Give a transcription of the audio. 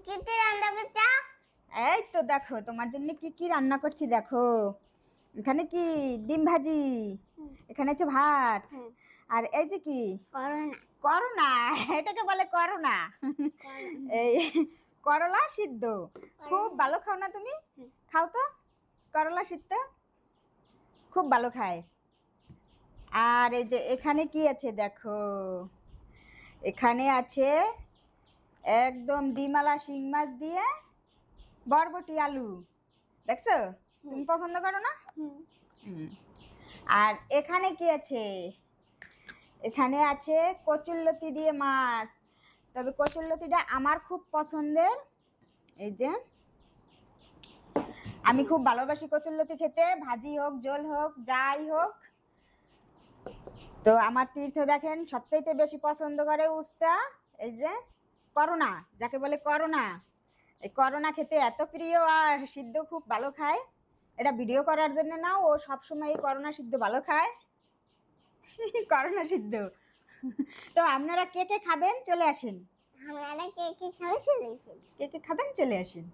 কি কি রান্না করছো? এই তো দেখো তোমার জন্য কি কি রান্না করছি দেখো। এখানে কি ডিম ভাজি, এখানে আছে ভাত, আর এই যে কি করোনা করোনা, এটাকে বলে করোনা। এই করলা সিদ্ধ, খুব ভালো খাও না তুমি? খাও তো করলা সিদ্ধ, খুব ভালো খায়। আর এই যে এখানে কি আছে দেখো, এখানে আছে একদম ডিমালা শিং মাছ দিয়ে বরবটি আলু, দেখছো? তুমি পছন্দ করো না? হুম। আর এখানে কি আছে, এখানে আছে কচুরলতি দিয়ে মাছ, তবে কচুরলতিটা আমার খুব পছন্দের। এই যে আমি খুব ভালোবাসি কচুরলতি খেতে, ভাজি হোক ঝোল হোক যাই হোক। তো আমার তীর্থ দেখেন সবচাইতে বেশি পছন্দ করে উস্তা, এই যে করোনা, যাকে বলে করোনা। এই করোনা খেতে এত প্রিয়, আর সিদ্ধ খুব ভালো খায়। এটা ভিডিও করার জন্য না, ও সবসময় এই করোনা সিদ্ধ ভালো খায়। করোনা সিদ্ধ। তো আপনারা কে কে খাবেন চলে আসেন, আপনারা কে কি খাবে চলে এসেন। কে কে খাবেন চলে আসেন।